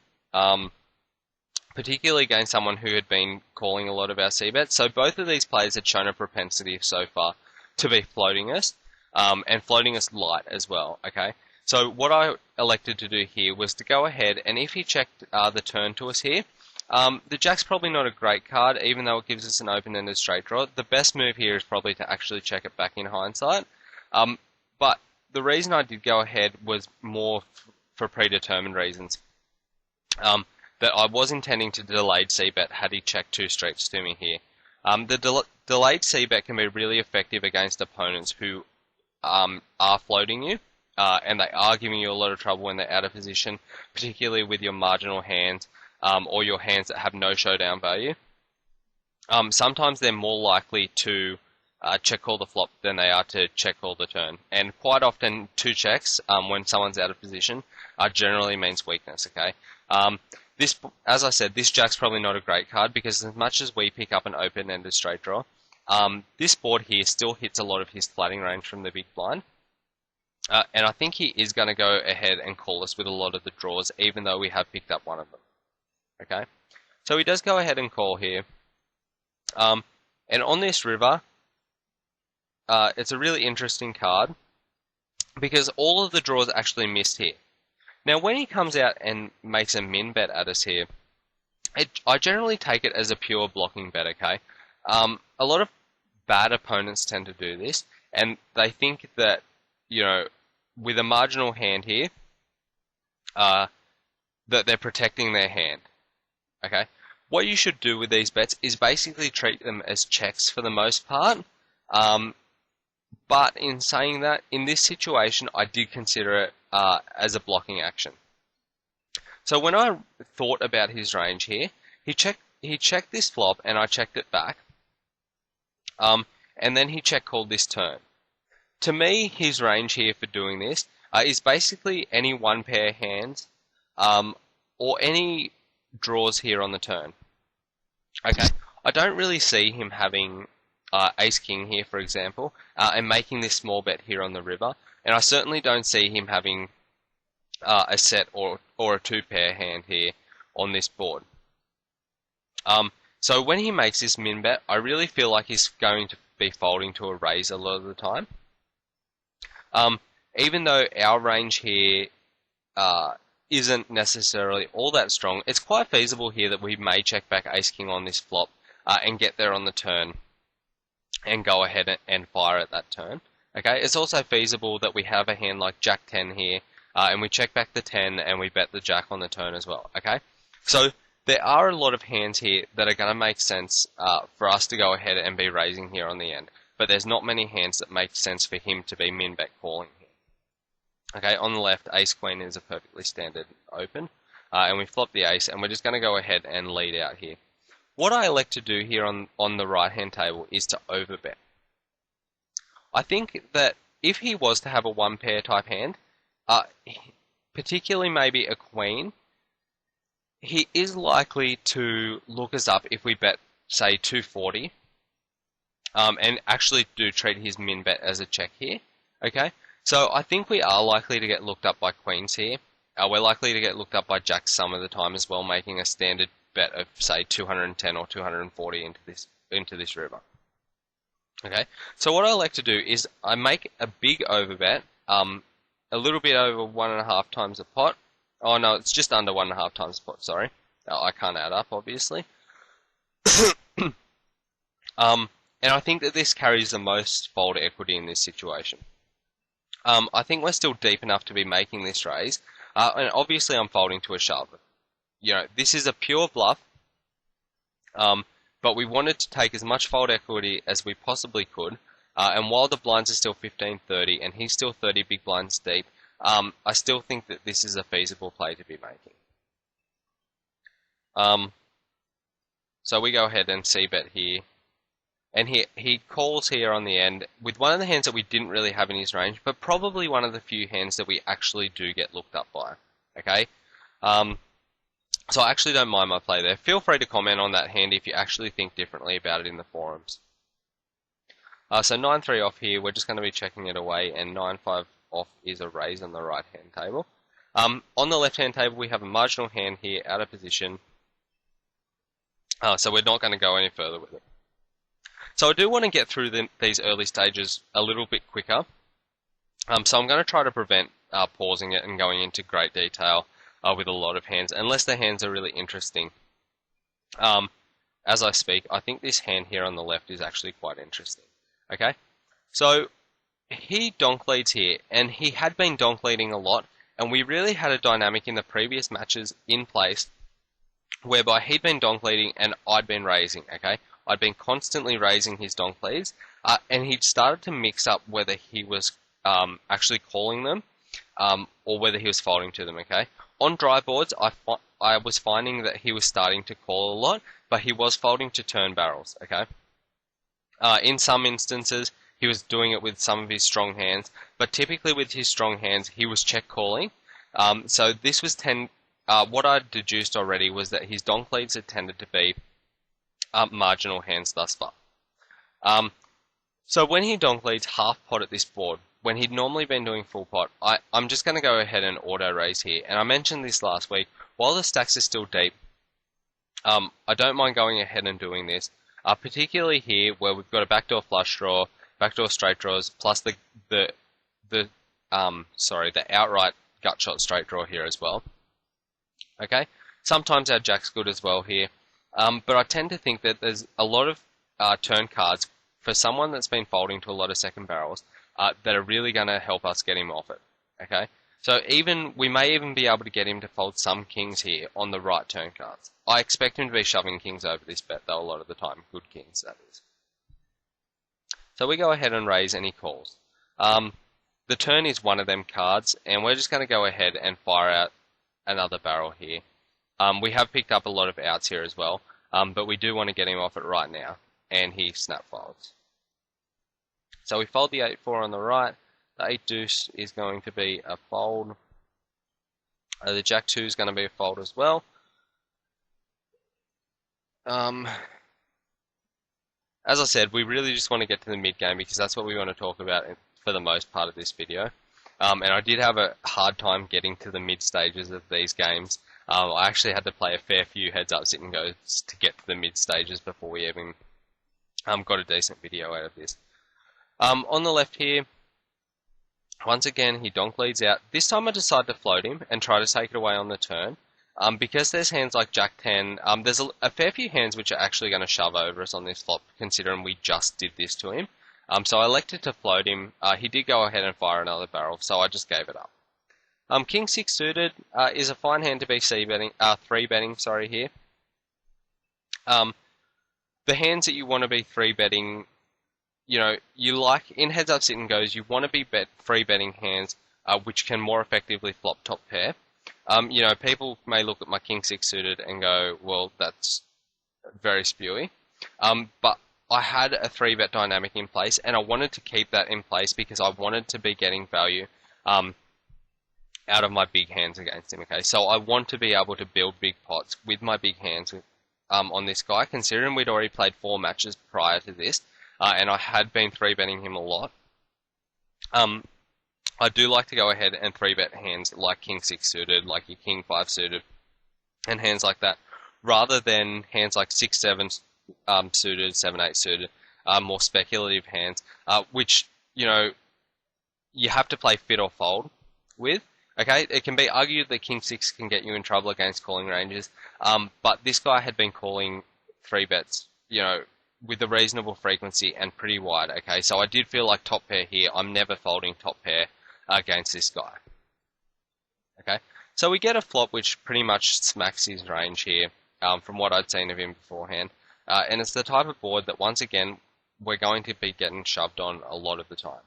particularly against someone who had been calling a lot of our c-bets. So both of these players had shown a propensity so far to be floating us, and floating us light as well, okay? So what I elected to do here was to go ahead, and if he checked the turn to us here, the jack's probably not a great card, even though it gives us an open-ended straight draw. The best move here is probably to actually check it back in hindsight. But the reason I did go ahead was more for predetermined reasons. That I was intending to delayed c-bet had he checked 2 streets to me here. The delayed c-bet can be really effective against opponents who are floating you, and they are giving you a lot of trouble when they're out of position, particularly with your marginal hands, or your hands that have no showdown value. Sometimes they're more likely to check call the flop than they are to check call the turn. And quite often, 2 checks when someone's out of position generally means weakness, okay? As I said, this jack's probably not a great card because as much as we pick up an open-ended straight draw, this board here still hits a lot of his flatting range from the big blind. And I think he is going to go ahead and call us with a lot of the draws, even though we have picked up one of them. Okay, so he does go ahead and call here. And on this river, it's a really interesting card because all of the draws actually missed here. Now, when he comes out and makes a min bet at us here, I generally take it as a pure blocking bet, okay? A lot of bad opponents tend to do this, and they think that, you know, with a marginal hand here, that they're protecting their hand, okay? What you should do with these bets is basically treat them as checks for the most part, but in saying that, in this situation, I did consider it as a blocking action. So when I thought about his range here, he checked this flop and I checked it back, and then he check called this turn. To me, his range here for doing this is basically any 1 pair hands or any draws here on the turn. Okay, I don't really see him having ace-king here, for example, and making this small bet here on the river. And I certainly don't see him having a set or a 2-pair hand here on this board. So when he makes this min bet, I really feel like he's going to be folding to a raise a lot of the time. Even though our range here isn't necessarily all that strong, it's quite feasible here that we may check back ace-king on this flop and get there on the turn and go ahead and fire at that turn. Okay, it's also feasible that we have a hand like Jack 10 here, and we check back the 10 and we bet the Jack on the turn as well. Okay, so there are a lot of hands here that are going to make sense for us to go ahead and be raising here on the end, but there's not many hands that make sense for him to be min bet calling here. Okay, on the left, ace queen is a perfectly standard open, and we flop the ace, and we're just going to go ahead and lead out here. What I elect to do here on the right hand table is to overbet. I think that if he was to have a one pair type hand, particularly maybe a queen, he is likely to look us up if we bet, say, 240, and actually do treat his min bet as a check here. Okay, so I think we are likely to get looked up by queens here. We're likely to get looked up by jacks some of the time as well, making a standard bet of, say, 210 or 240 into this river. Okay, so what I like to do is I make a big overbet, a little bit over 1.5 times the pot. Oh no, it's just under 1.5 times the pot, sorry. I can't add up, obviously. And I think that this carries the most fold equity in this situation. I think we're still deep enough to be making this raise, and obviously I'm folding to a shove. You know, this is a pure bluff, but we wanted to take as much fold equity as we possibly could, and while the blinds are still 15-30 and he's still 30 big blinds deep, I still think that this is a feasible play to be making. So we go ahead and c-bet here. And he calls here on the end with one of the hands that we didn't really have in his range, but probably one of the few hands that we actually do get looked up by. Okay? So I actually don't mind my play there. Feel free to comment on that hand if you actually think differently about it in the forums. So 9-3 off here, we're just going to be checking it away, and 9-5 off is a raise on the right hand table. On the left hand table, we have a marginal hand here out of position. So we're not going to go any further with it. So I do want to get through these early stages a little bit quicker. So I'm going to try to prevent pausing it and going into great detail with a lot of hands, unless the hands are really interesting. As I speak, I think this hand here on the left is actually quite interesting. Okay, so he donk leads here, and he had been donk leading a lot, and we really had a dynamic in the previous matches in place whereby he'd been donk leading and I'd been raising. Okay, I'd been constantly raising his donk leads, and he'd started to mix up whether he was actually calling them or whether he was folding to them. Okay, on dry boards, I was finding that he was starting to call a lot, but he was folding to turn barrels. Okay, in some instances he was doing it with some of his strong hands, but typically with his strong hands he was check calling. So this was what I'd deduced already was that his donk leads had tended to be marginal hands thus far. So when he donk leads half pot at this board, when he'd normally been doing full pot, I'm just going to go ahead and auto raise here. And I mentioned this last week, while the stacks are still deep, I don't mind going ahead and doing this, particularly here where we've got a backdoor flush draw, backdoor straight draws, plus the outright gut shot straight draw here as well. Okay, sometimes our jack's good as well here. But I tend to think that there's a lot of turn cards for someone that's been folding to a lot of second barrels that are really going to help us get him off it. Okay, so we may even be able to get him to fold some kings here on the right turn cards. I expect him to be shoving kings over this bet though a lot of the time, good kings that is. So we go ahead and raise and he calls. The turn is one of them cards, and we're just going to go ahead and fire out another barrel here. We have picked up a lot of outs here as well, but we do want to get him off it right now, and he snap folds. So we fold the 8-4 on the right, the 8 deuce is going to be a fold, the jack 2 is going to be a fold as well. As I said, we really just want to get to the mid game because that's what we want to talk about for the most part of this video. And I did have a hard time getting to the mid stages of these games. I actually had to play a fair few heads up sit and goes to get to the mid stages before we even got a decent video out of this. On the left here, once again he donk leads out. This time I decide to float him and try to take it away on the turn. Because there's hands like Jack 10, there's a fair few hands which are actually going to shove over us on this flop, considering we just did this to him. So I elected to float him. He did go ahead and fire another barrel, so I just gave it up. King 6 suited is a fine hand to be three betting. Sorry here. The hands that you want to be three betting, you like in heads up sit and goes. You want to be free betting hands which can more effectively flop top pair. People may look at my King 6 suited and go, well, that's very spewy. But I had a 3-bet dynamic in place, and I wanted to keep that in place because I wanted to be getting value out of my big hands against him. Okay, so I want to be able to build big pots with my big hands on this guy, considering we'd already played 4 matches prior to this, and I had been 3-betting him a lot. I do like to go ahead and 3-bet hands like King 6 suited, like your King 5 suited, and hands like that, rather than hands like 6 7 suited, 7 8 suited, more speculative hands, which, you know, you have to play fit or fold with. Okay, it can be argued that King 6 can get you in trouble against calling ranges, but this guy had been calling 3-bets, you know, with a reasonable frequency and pretty wide. Okay, so I did feel like top pair here, I'm never folding top pair against this guy. Okay, so we get a flop which pretty much smacks his range here, from what I'd seen of him beforehand, and it's the type of board that, once again, we're going to be getting shoved on a lot of the time.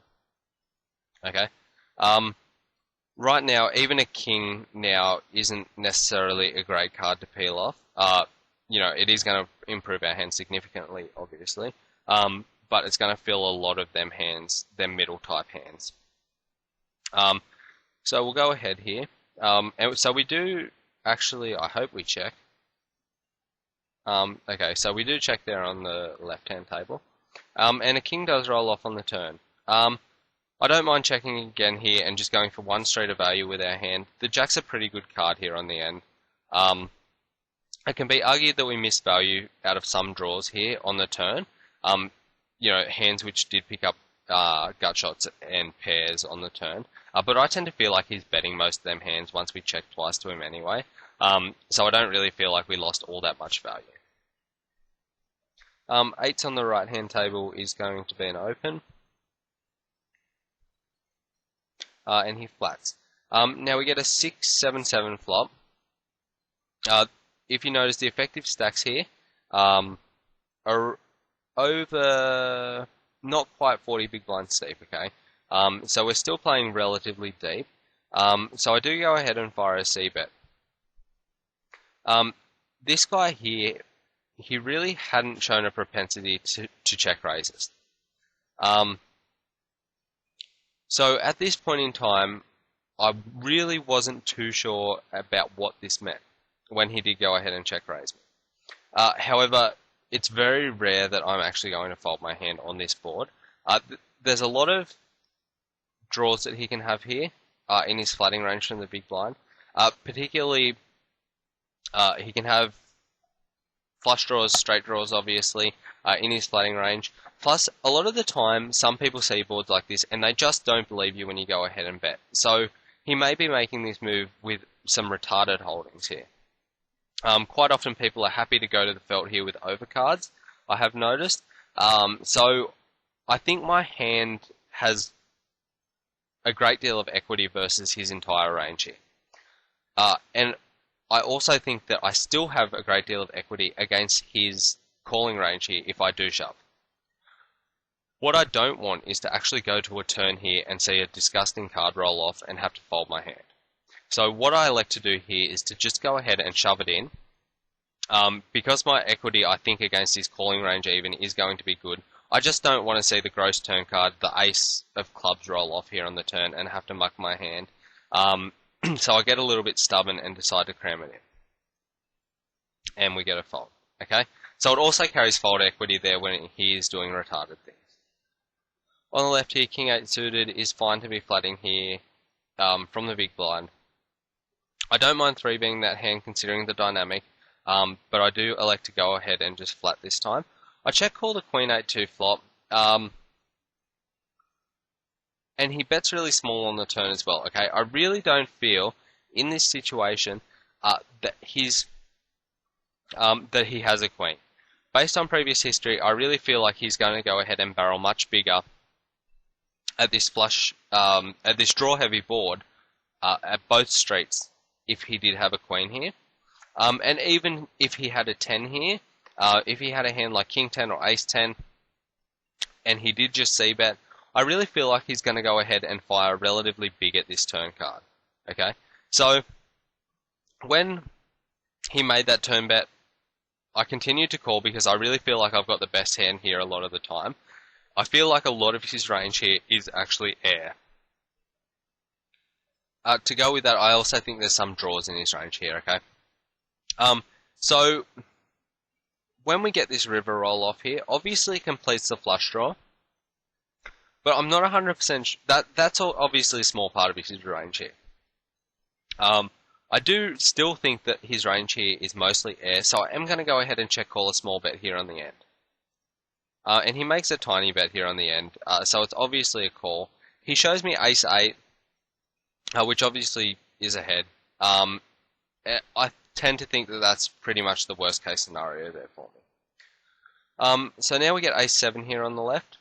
Okay, right now, even a king now isn't necessarily a great card to peel off. You know, it is going to improve our hand significantly, obviously, but it's going to fill a lot of them hands, them middle type hands. So we'll go ahead here. And so we do actually, I hope we check. Okay, so we do check there on the left-hand table. And a king does roll off on the turn. I don't mind checking again here and just going for 1 straight of value with our hand. The jack's a pretty good card here on the end. It can be argued that we missed value out of some draws here on the turn. You know, hands which did pick up gut shots and pairs on the turn. But I tend to feel like he's betting most of them hands once we check twice to him anyway. So I don't really feel like we lost all that much value. 8s on the right-hand table is going to be an open. And he flats. Now we get a 6 7 7 flop. If you notice, the effective stacks here are over not quite 40 big blinds deep. Okay, so we're still playing relatively deep. So I do go ahead and fire a c-bet. This guy here, he really hadn't shown a propensity to check raises. So at this point in time, I really wasn't too sure about what this meant when he did go ahead and check raise me. However, it's very rare that I'm actually going to fold my hand on this board. There's a lot of draws that he can have here in his flatting range from the big blind. Particularly, he can have flush draws, straight draws, obviously, in his flatting range. Plus, a lot of the time, some people see boards like this and they just don't believe you when you go ahead and bet. So he may be making this move with some retarded holdings here. Quite often people are happy to go to the felt here with overcards, I have noticed. So I think my hand has a great deal of equity versus his entire range here. And I also think that I still have a great deal of equity against his calling range here if I do shove. What I don't want is to actually go to a turn here and see a disgusting card roll off and have to fold my hand. So what I elect to do here is to just go ahead and shove it in. Because my equity, I think, against his calling range even is going to be good, I just don't want to see the gross turn card, the ace of clubs, roll off here on the turn and have to muck my hand. So I get a little bit stubborn and decide to cram it in. And we get a fold. Okay? So it also carries fold equity there when he is doing retarded things. On the left here, King 8 suited is fine to be flatting here from the big blind. I don't mind 3-betting that hand considering the dynamic, but I do elect to go ahead and just flat this time. I check call the Queen 8-2 flop, and he bets really small on the turn as well. Okay, I really don't feel in this situation that he has a queen. Based on previous history, I really feel like he's going to go ahead and barrel much bigger at this flush, at this draw-heavy board, at both streets, if he did have a queen here. And even if he had a 10 here, if he had a hand like King 10 or Ace 10, and he did just c-bet, I really feel like he's going to go ahead and fire relatively big at this turn card. Okay, so when he made that turn bet, I continue to call because I really feel like I've got the best hand here a lot of the time. I feel like a lot of his range here is actually air. To go with that, I also think there's some draws in his range here, okay? So, when we get this river roll off here, obviously it completes the flush draw. But I'm not 100% that's obviously a small part of his range here. I do still think that his range here is mostly air, so I am going to go ahead and check call a small bet here on the end. And he makes a tiny bet here on the end, so it's obviously a call. He shows me ace-8, which obviously is ahead. I tend to think that that's pretty much the worst case scenario there for me. So now we get ace-7 here on the left.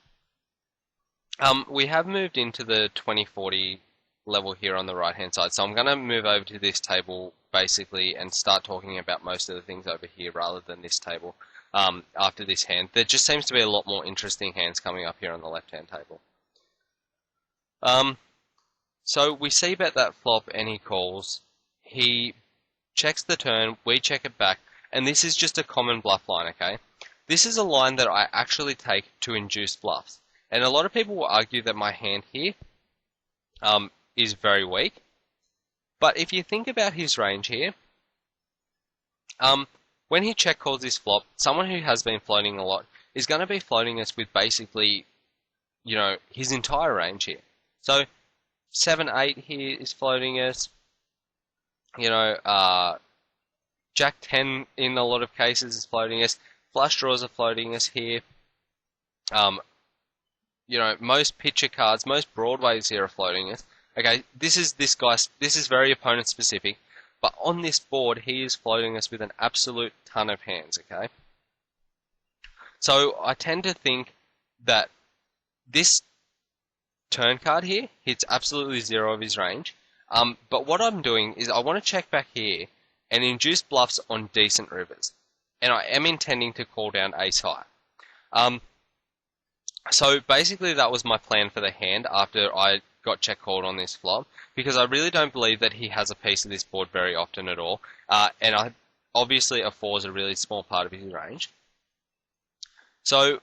We have moved into the 2040 level here on the right hand side, so I'm going to move over to this table basically and start talking about most of the things over here rather than this table after this hand. There just seems to be a lot more interesting hands coming up here on the left hand table. So we see bet that flop and he calls. He checks the turn, we check it back, and this is just a common bluff line, okay? This is a line that I actually take to induce bluffs. And a lot of people will argue that my hand here is very weak. But if you think about his range here, when he check calls this flop, someone who has been floating a lot is going to be floating us with basically, you know, his entire range here. So 7-8 here is floating us. You know, Jack 10 in a lot of cases is floating us. Flush draws are floating us here. You know, most picture cards, most broadways here are floating us. Okay, this is very opponent specific, but on this board he is floating us with an absolute ton of hands, okay? So I tend to think that this turn card here hits absolutely zero of his range. But what I'm doing is I want to check back here and induce bluffs on decent rivers. And I am intending to call down ace high. So basically that was my plan for the hand after I got check called on this flop, because I really don't believe that he has a piece of this board very often at all. And obviously a 4 is a really small part of his range. So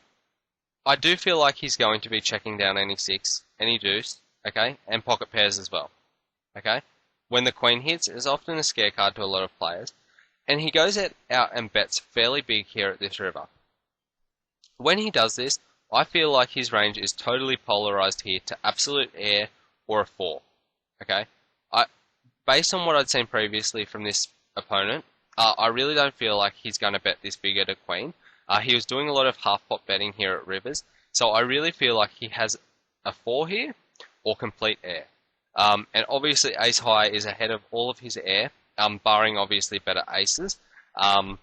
I do feel like he's going to be checking down any 6, any deuce, okay, and pocket pairs as well. Okay, when the queen hits, it's often a scare card to a lot of players, and he goes out and bets fairly big here at this river. When he does this, I feel like his range is totally polarized here to absolute air or a 4. Okay, based on what I'd seen previously from this opponent, I really don't feel like he's going to bet this big at a queen. He was doing a lot of half pot betting here at rivers, so I really feel like he has a 4 here or complete air. And obviously ace high is ahead of all of his air, barring obviously better aces. And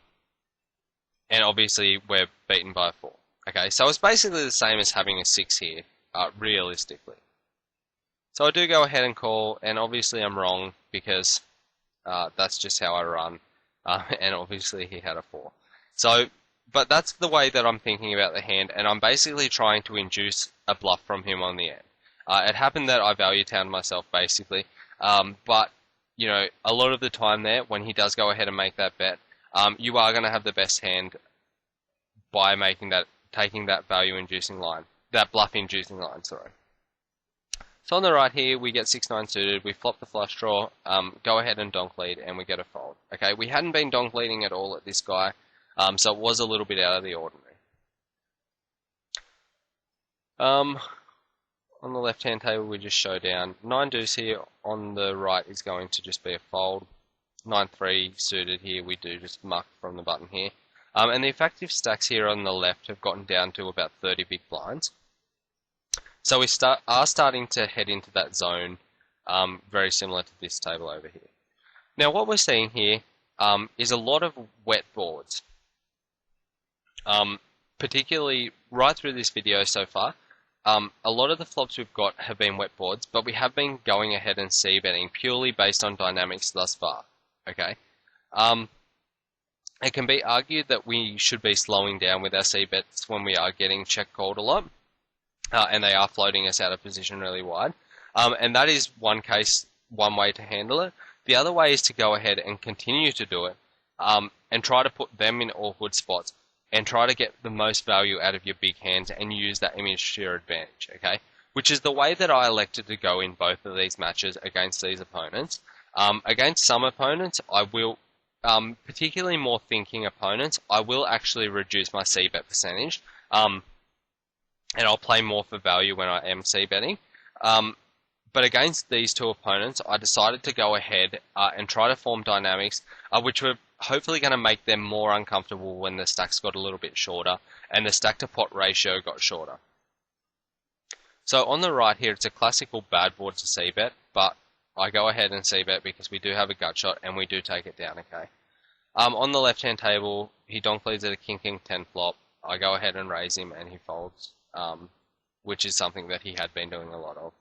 obviously we're beaten by a 4. Okay, so it's basically the same as having a 6 here, realistically. So I do go ahead and call, and obviously I'm wrong because that's just how I run. And obviously he had a 4. So, but that's the way that I'm thinking about the hand, and I'm basically trying to induce a bluff from him on the end. It happened that I value towned myself basically, but you know, a lot of the time there, when he does go ahead and make that bet, you are going to have the best hand by taking that value-inducing line, that bluff-inducing line. Sorry. So on the right here, we get 6-9 suited. We flop the flush draw, go ahead and donk lead, and we get a fold. Okay, we hadn't been donk leading at all at this guy, so it was a little bit out of the ordinary. On the left-hand table, we just show down 9 deuce here. On the right is going to just be a fold. 9-3 suited here, we do just muck from the button here. And the effective stacks here on the left have gotten down to about 30 big blinds. So we are starting to head into that zone, very similar to this table over here. Now what we're seeing here is a lot of wet boards. Particularly right through this video so far. A lot of the flops we've got have been wet boards, but we have been going ahead and c-betting purely based on dynamics thus far. Okay, it can be argued that we should be slowing down with our c-bets when we are getting check called a lot, and they are floating us out of position really wide. And that is one way to handle it. The other way is to go ahead and continue to do it, and try to put them in awkward spots and try to get the most value out of your big hands and use that image to your advantage, okay? Which is the way that I elected to go in both of these matches against these opponents. Against some opponents, I will, particularly more thinking opponents, I will actually reduce my c-bet percentage, and I'll play more for value when I am c-betting. But against these two opponents, I decided to go ahead and try to form dynamics which were hopefully going to make them more uncomfortable when the stacks got a little bit shorter and the stack to pot ratio got shorter. So on the right here, it's a classical bad board to c-bet, but I go ahead and c-bet because we do have a gut shot and we do take it down, okay? On the left-hand table, he donk leads at a king 10 flop. I go ahead and raise him and he folds, which is something that he had been doing a lot of.